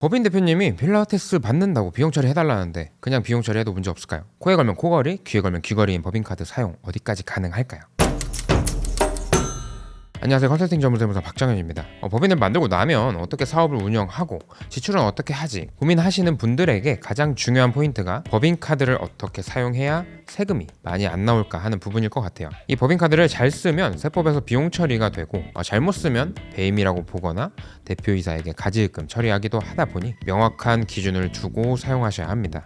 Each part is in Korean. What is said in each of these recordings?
법인 대표님이 필라테스 받는다고 비용 처리해달라는데 그냥 비용 처리해도 문제 없을까요? 코에 걸면 코걸이, 귀에 걸면 귀걸이인 법인카드 사용 어디까지 가능할까요? 안녕하세요. 컨설팅 전문세무사 박정현입니다. 법인을 만들고 나면 어떻게 사업을 운영하고 지출은 어떻게 하지 고민하시는 분들에게 가장 중요한 포인트가 법인카드를 어떻게 사용해야 세금이 많이 안 나올까 하는 부분일 것 같아요. 이 법인카드를 잘 쓰면 세법에서 비용 처리가 되고 잘못 쓰면 배임이라고 보거나 대표이사에게 가지입금 처리하기도 하다 보니 명확한 기준을 두고 사용하셔야 합니다.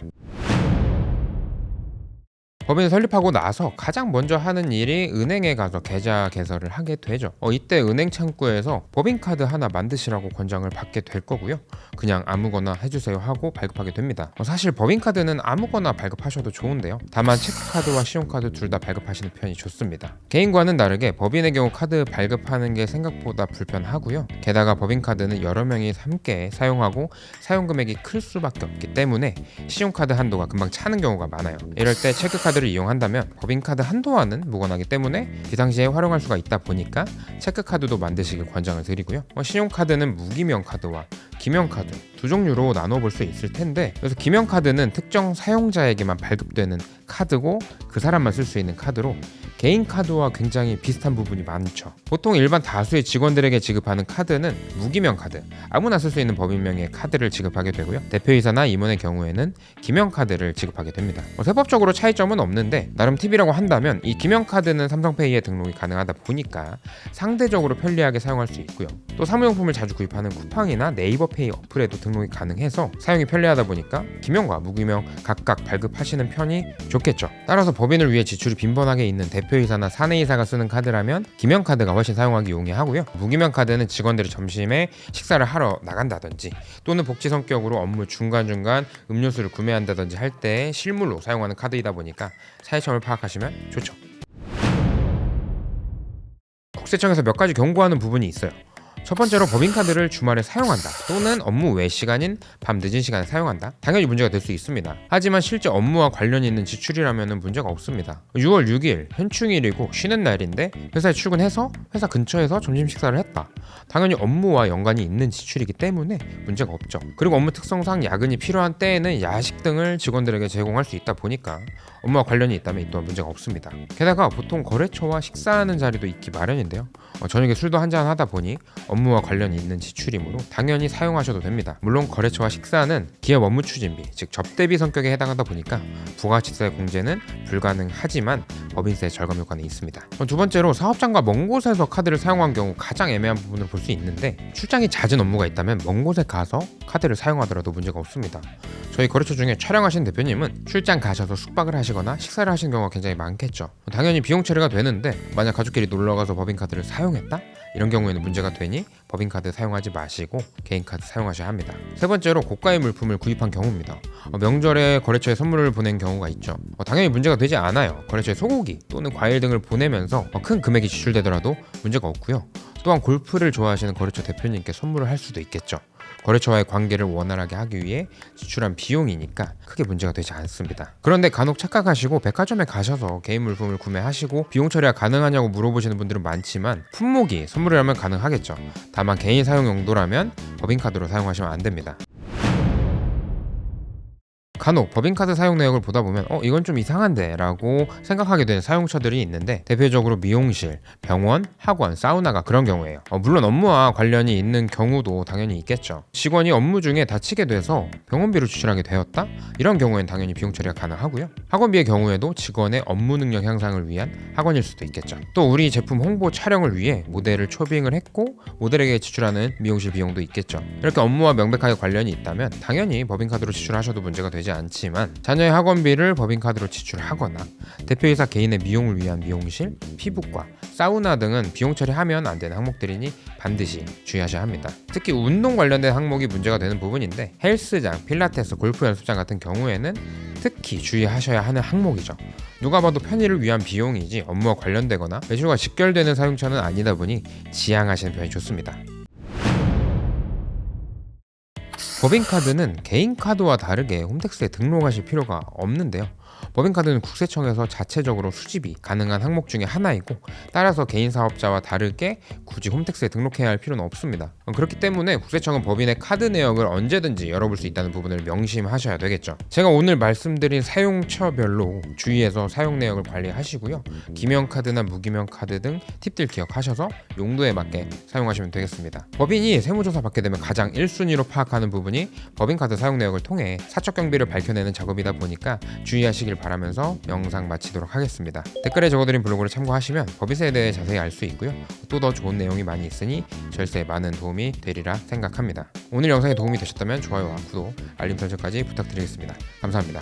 법인을 설립하고 나서 가장 먼저 하는 일이 은행에 가서 계좌 개설을 하게 되죠. 이때 은행 창구에서 법인카드 하나 만드시라고 권장을 받게 될 거고요. 그냥 아무거나 해주세요 하고 발급하게 됩니다. 사실 법인카드는 아무거나 발급하셔도 좋은데요. 다만 체크카드와 신용카드 둘 다 발급하시는 편이 좋습니다. 개인과는 다르게 법인의 경우 카드 발급하는 게 생각보다 불편하고요. 게다가 법인카드는 여러 명이 함께 사용하고 사용금액이 클 수밖에 없기 때문에 신용카드 한도가 금방 차는 경우가 많아요. 이럴 때 체크카드 를 이용한다면 법인카드 한도와는 무관하기 때문에 비상시에 활용할 수가 있다 보니까 체크카드도 만드시길 권장을 드리고요. 신용카드는 무기명 카드와 기명 카드 두 종류로 나눠볼 수 있을 텐데, 그래서 기명 카드는 특정 사용자에게만 발급되는 카드고 그 사람만 쓸 수 있는 카드로 개인 카드와 굉장히 비슷한 부분이 많죠. 보통 일반 다수의 직원들에게 지급하는 카드는 무기명 카드, 아무나 쓸 수 있는 법인명의 카드를 지급하게 되고요. 대표이사나 임원의 경우에는 기명 카드를 지급하게 됩니다. 세법적으로 차이점은 없는데 나름 팁이라고 한다면 이 기명 카드는 삼성페이에 등록이 가능하다 보니까 상대적으로 편리하게 사용할 수 있고요. 또 사무용품을 자주 구입하는 쿠팡이나 네이버페이 어플에도 등록이 가능해서 사용이 편리하다 보니까 기명과 무기명 각각 발급하시는 편이 좋겠죠. 따라서 법인을 위해 지출이 빈번하게 있는 대표이사나 사내이사가 쓰는 카드라면 기명 카드가 훨씬 사용하기 용이하고요. 무기명 카드는 직원들이 점심에 식사를 하러 나간다든지 또는 복지 성격으로 업무 중간중간 음료수를 구매한다든지 할 때 실물로 사용하는 카드이다 보니까 차이점을 파악하시면 좋죠. 국세청에서 몇 가지 경고하는 부분이 있어요. 첫 번째로 법인카드를 주말에 사용한다 또는 업무 외 시간인 밤 늦은 시간에 사용한다, 당연히 문제가 될 수 있습니다. 하지만 실제 업무와 관련이 있는 지출이라면 문제가 없습니다. 6월 6일 현충일이고 쉬는 날인데 회사에 출근해서 회사 근처에서 점심 식사를 했다, 당연히 업무와 연관이 있는 지출이기 때문에 문제가 없죠. 그리고 업무 특성상 야근이 필요한 때에는 야식 등을 직원들에게 제공할 수 있다 보니까 업무와 관련이 있다면 이 또한 문제가 없습니다. 게다가 보통 거래처와 식사하는 자리도 있기 마련인데요. 저녁에 술도 한잔 하다 보니 업무와 관련이 있는 지출이므로 당연히 사용하셔도 됩니다. 물론 거래처와 식사는 기업 업무 추진비, 즉 접대비 성격에 해당하다 보니까 부가가치세 공제는 불가능하지만 법인세 절감 효과는 있습니다. 두 번째로 사업장과 먼 곳에서 카드를 사용한 경우 가장 애매한 부분을 볼 수 있는데, 출장이 잦은 업무가 있다면 먼 곳에 가서 카드를 사용하더라도 문제가 없습니다. 저희 거래처 중에 촬영하신 대표님은 출장 가셔서 숙박을 하시거나 식사를 하시는 경우가 굉장히 많겠죠. 당연히 비용 처리가 되는데 만약 가족끼리 놀러가서 법인카드를 사용했다? 이런 경우에는 문제가 되니 법인카드 사용하지 마시고 개인카드 사용하셔야 합니다. 세 번째로 고가의 물품을 구입한 경우입니다. 명절에 거래처에 선물을 보낸 경우가 있죠. 당연히 문제가 되지 않아요. 거래처에 소고기 또는 과일 등을 보내면서 큰 금액이 지출되더라도 문제가 없고요. 또한 골프를 좋아하시는 거래처 대표님께 선물을 할 수도 있겠죠. 거래처와의 관계를 원활하게 하기 위해 지출한 비용이니까 크게 문제가 되지 않습니다. 그런데 간혹 착각하시고 백화점에 가셔서 개인 물품을 구매하시고 비용 처리가 가능하냐고 물어보시는 분들은 많지만 품목이 선물이라면 가능하겠죠. 다만 개인 사용 용도라면 법인카드로 사용하시면 안 됩니다. 간혹 법인카드 사용 내역을 보다 보면 이건 좀 이상한데 라고 생각하게 되는 사용처들이 있는데, 대표적으로 미용실, 병원, 학원, 사우나가 그런 경우예요. 물론 업무와 관련이 있는 경우도 당연히 있겠죠. 직원이 업무 중에 다치게 돼서 병원비로 지출하게 되었다? 이런 경우엔 당연히 비용 처리가 가능하고요. 학원비의 경우에도 직원의 업무 능력 향상을 위한 학원일 수도 있겠죠. 또 우리 제품 홍보 촬영을 위해 모델을 초빙을 했고 모델에게 지출하는 미용실 비용도 있겠죠. 이렇게 업무와 명백하게 관련이 있다면 당연히 법인카드로 지출하셔도 문제가 되지 않지만, 자녀의 학원비를 법인카드로 지출하거나 대표이사 개인의 미용을 위한 미용실, 피부과, 사우나 등은 비용 처리하면 안 되는 항목들이니 반드시 주의하셔야 합니다. 특히 운동 관련된 항목이 문제가 되는 부분인데, 헬스장, 필라테스, 골프 연습장 같은 경우에는 특히 주의하셔야 하는 항목이죠. 누가 봐도 편의를 위한 비용이지 업무와 관련되거나 매출과 직결되는 사용처는 아니다 보니 지양하시는 편이 좋습니다. 법인카드는 개인카드와 다르게 홈택스에 등록하실 필요가 없는데요. 법인카드는 국세청에서 자체적으로 수집이 가능한 항목 중에 하나이고 따라서 개인 사업자와 다르게 굳이 홈택스에 등록해야 할 필요는 없습니다. 그렇기 때문에 국세청은 법인의 카드 내역을 언제든지 열어볼 수 있다는 부분을 명심하셔야 되겠죠. 제가 오늘 말씀드린 사용처별로 주의해서 사용 내역을 관리하시고요. 기명카드나 무기명카드 등 팁들 기억하셔서 용도에 맞게 사용하시면 되겠습니다. 법인이 세무조사 받게 되면 가장 1순위로 파악하는 부분이 법인카드 사용 내역을 통해 사적경비를 밝혀내는 작업이다 보니까 주의하시길 바라면서 영상 마치도록 하겠습니다. 댓글에 적어드린 블로그를 참고하시면 법인세에 대해 자세히 알 수 있고요. 또 더 좋은 내용이 많이 있으니 절세에 많은 도움이 되리라 생각합니다. 오늘 영상이 도움이 되셨다면 좋아요와 구독, 알림 설정까지 부탁드리겠습니다. 감사합니다.